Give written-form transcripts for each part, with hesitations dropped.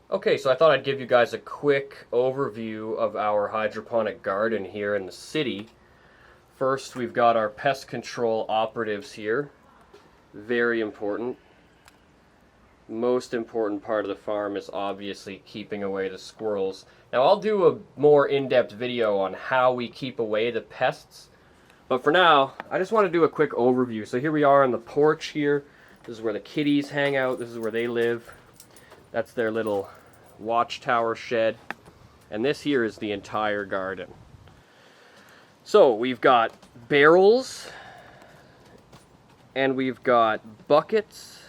Okay, so I thought I'd give you guys a quick overview of our hydroponic garden here in the city. First, we've got our pest control operatives here. Very important. Most important part of the farm is obviously keeping away the squirrels. Now, I'll do a more in-depth video on how we keep away the pests, but for now, I just want to do a quick overview. So here we are on the porch here. This is where the kitties hang out. This is where they live. That's their little watchtower shed. And this here is the entire garden. So we've got barrels, and we've got buckets,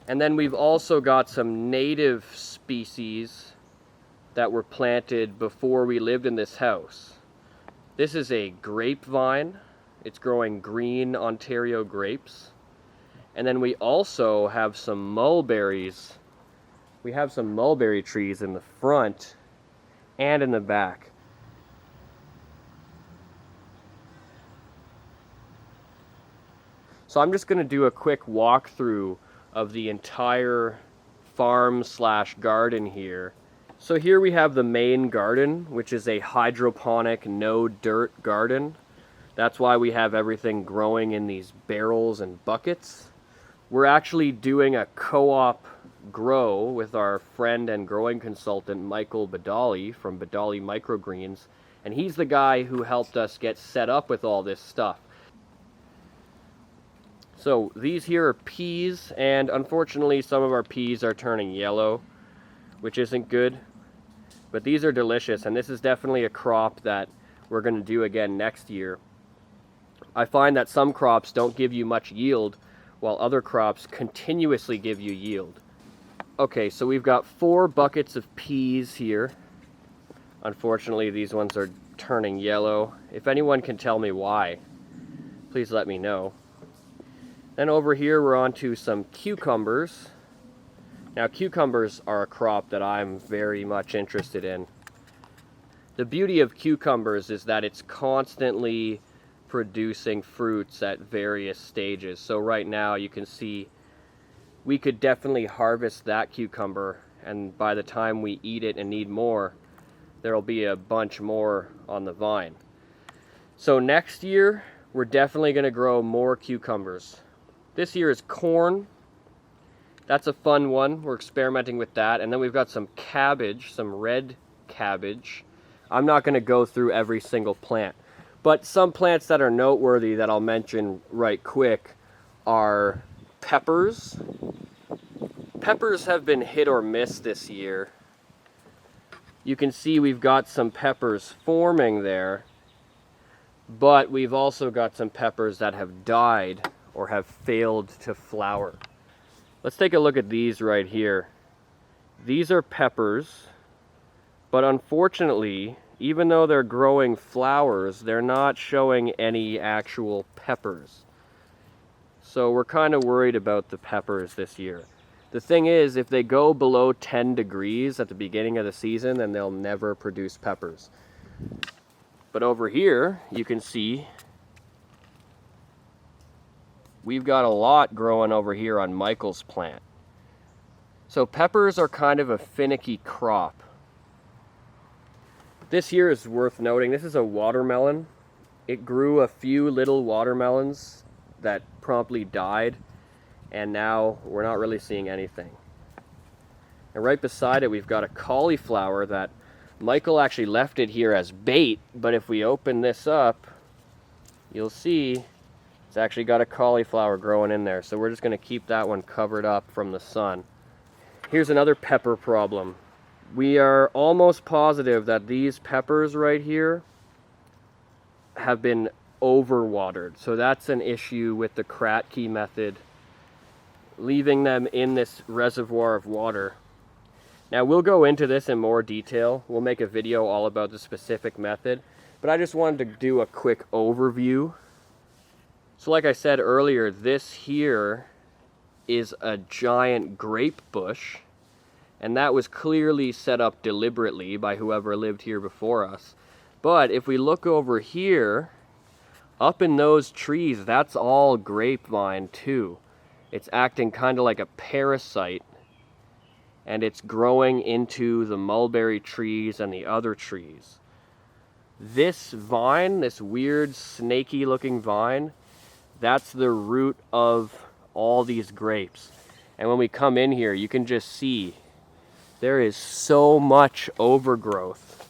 and then we've also got some native species that were planted before we lived in this house. This is a grapevine. It's growing green Ontario grapes. And then we also have some mulberries. We have some mulberry trees in the front and in the back. So I'm just going to do a quick walkthrough of the entire farm slash garden here. So here we have the main garden, which is a hydroponic, no dirt garden. That's why we have everything growing in these barrels and buckets. We're actually doing a co-op grow with our friend and growing consultant Michael Badali from Badali Microgreens, and he's the guy who helped us get set up with all this stuff. So these here are peas, and unfortunately some of our peas are turning yellow, which isn't good, but these are delicious, and this is definitely a crop that we're going to do again next year. I find that some crops don't give you much yield, while other crops continuously give you yield. Okay, so we've got 4 buckets of peas here. Unfortunately, these ones are turning yellow. If anyone can tell me why, please let me know. Then over here we're on to some cucumbers. Now, cucumbers are a crop that I'm very much interested in. The beauty of cucumbers is that it's constantly producing fruits at various stages. So right now you can see we could definitely harvest that cucumber, and by the time we eat it and need more, there'll be a bunch more on the vine. So next year we're definitely going to grow more cucumbers. This year is corn. That's a fun one. We're experimenting with that. And then we've got some cabbage, some red cabbage. I'm not going to go through every single plant, but some plants that are noteworthy that I'll mention right quick are peppers. Peppers have been hit or miss this year. You can see we've got some peppers forming there, but we've also got some peppers that have died or have failed to flower. Let's take a look at these right here. These are peppers, but unfortunately, even though they're growing flowers, they're not showing any actual peppers. So we're kind of worried about the peppers this year. The thing is, if they go below 10 degrees at the beginning of the season, then they'll never produce peppers. But over here, you can see we've got a lot growing over here on Michael's plant. So peppers are kind of a finicky crop. This here is worth noting. This is a watermelon. It grew a few little watermelons that promptly died, and now we're not really seeing anything. And right beside it, we've got a cauliflower that Michael actually left it here as bait, but if we open this up, you'll see it's actually got a cauliflower growing in there. So we're just going to keep that one covered up from the sun. Here's another pepper problem. We are almost positive that these peppers right here have been overwatered. So that's an issue with the Kratky method, leaving them in this reservoir of water. Now we'll go into this in more detail. We'll make a video all about the specific method, but I just wanted to do a quick overview. So like I said earlier, this here is a giant grape bush, and that was clearly set up deliberately by whoever lived here before us. But if we look over here, up in those trees, that's all grapevine too. It's acting kind of like a parasite and it's growing into the mulberry trees and the other trees. This vine, this weird snaky looking vine, that's the root of all these grapes. And when we come in here, you can just see there is so much overgrowth.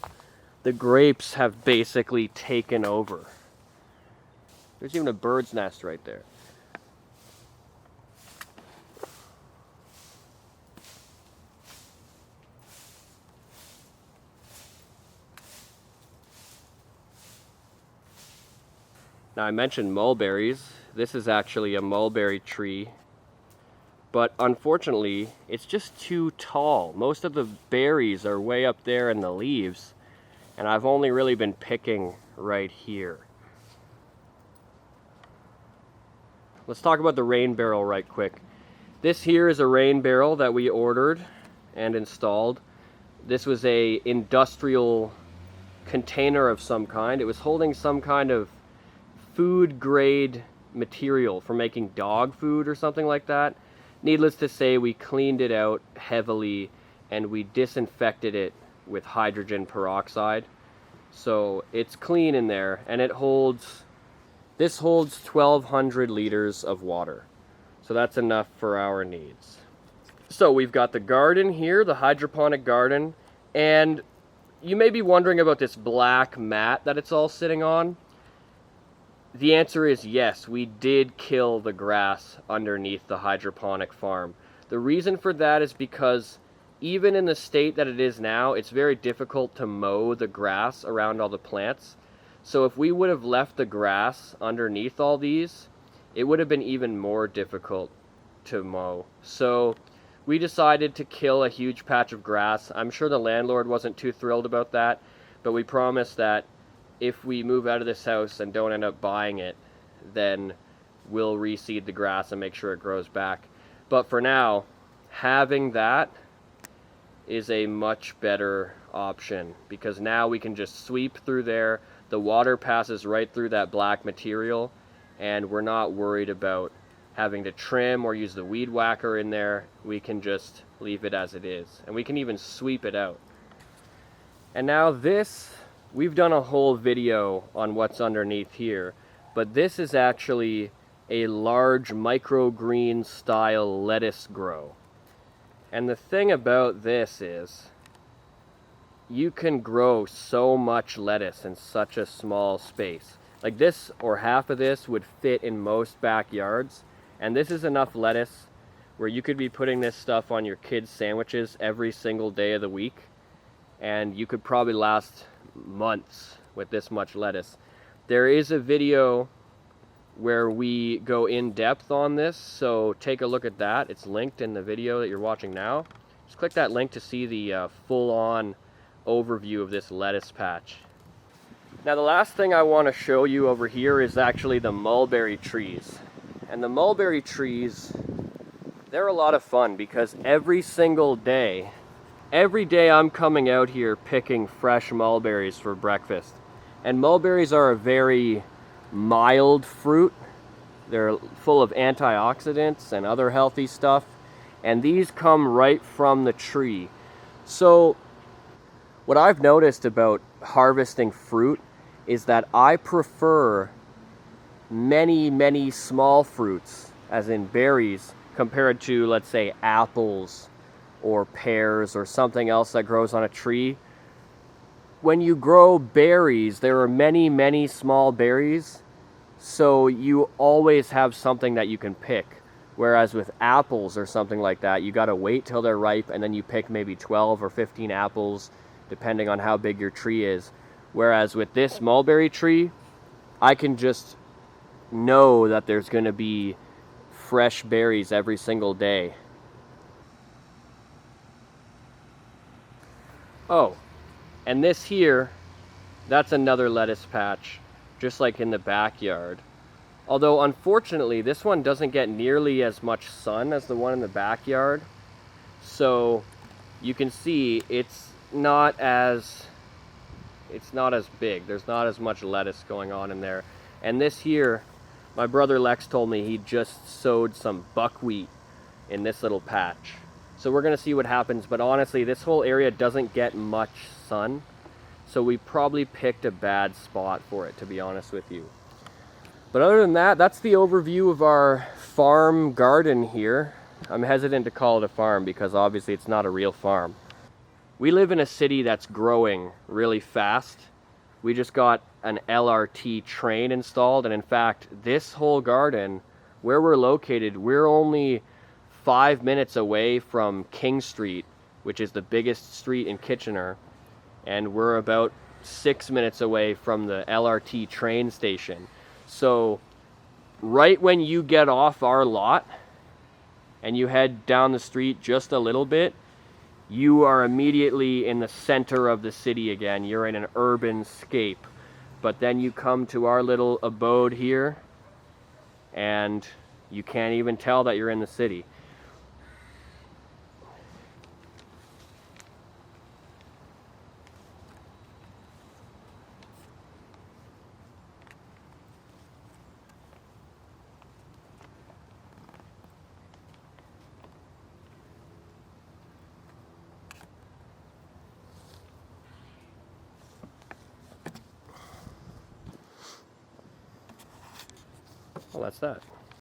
The grapes have basically taken over. There's even a bird's nest right there. Now I mentioned mulberries. This is actually a mulberry tree, but unfortunately it's just too tall. Most of the berries are way up there in the leaves, and I've only really been picking right here. Let's talk about the rain barrel right quick. This here is a rain barrel that we ordered and installed. This was a industrial container of some kind. It was holding some kind of food grade material for making dog food or something like that. Needless to say, we cleaned it out heavily and we disinfected it with hydrogen peroxide. So it's clean in there, and this holds 1,200 liters of water. So that's enough for our needs. So we've got the garden here, the hydroponic garden, and you may be wondering about this black mat that it's all sitting on. The answer is yes, we did kill the grass underneath the hydroponic farm. The reason for that is because even in the state that it is now, it's very difficult to mow the grass around all the plants. So if we would have left the grass underneath all these, it would have been even more difficult to mow. So we decided to kill a huge patch of grass. I'm sure the landlord wasn't too thrilled about that, but we promised that if we move out of this house and don't end up buying it, then we'll reseed the grass and make sure it grows back. But for now, having that is a much better option, because now we can just sweep through there. The water passes right through that black material, and we're not worried about having to trim or use the weed whacker in there. We can just leave it as it is, and we can even sweep it out. And now this, we've done a whole video on what's underneath here, but this is actually a large microgreen style lettuce grow. And the thing about this is you can grow so much lettuce in such a small space. Like this, or half of this, would fit in most backyards, and this is enough lettuce where you could be putting this stuff on your kids' sandwiches every single day of the week, and you could probably last months with this much lettuce. There is a video where we go in depth on this, so take a look at that. It's linked in the video that you're watching now. Just click that link to see the full-on overview of this lettuce patch. Now the last thing I want to show you over here is actually the mulberry trees. And the mulberry trees, they're a lot of fun because every day I'm coming out here picking fresh mulberries for breakfast. And mulberries are a very mild fruit. They're full of antioxidants and other healthy stuff, and these come right from the tree. So what I've noticed about harvesting fruit is that I prefer many small fruits, as in berries, compared to, let's say, apples or pears or something else that grows on a tree. When you grow berries, there are many small berries, so you always have something that you can pick. Whereas with apples or something like that, you gotta wait till they're ripe and then you pick maybe 12 or 15 apples, depending on how big your tree is. Whereas with this mulberry tree, I can just know that there's gonna be fresh berries every single day. Oh, and this here, that's another lettuce patch, just like in the backyard. Although unfortunately, this one doesn't get nearly as much sun as the one in the backyard. So you can see it's not as big. There's not as much lettuce going on in there. And this here, my brother Lex told me he just sowed some buckwheat in this little patch. So we're gonna see what happens, but honestly, this whole area doesn't get much sun. So we probably picked a bad spot for it, to be honest with you. But other than that, that's the overview of our farm garden here. I'm hesitant to call it a farm because obviously it's not a real farm. We live in a city that's growing really fast. We just got an LRT train installed, and in fact, this whole garden, where we're located, we're only 5 minutes away from King Street, which is the biggest street in Kitchener, and we're about 6 minutes away from the LRT train station. So right when you get off our lot and you head down the street just a little bit, you are immediately in the center of the city again. You're in an urban scape. But then you come to our little abode here and you can't even tell that you're in the city. Well, that's that.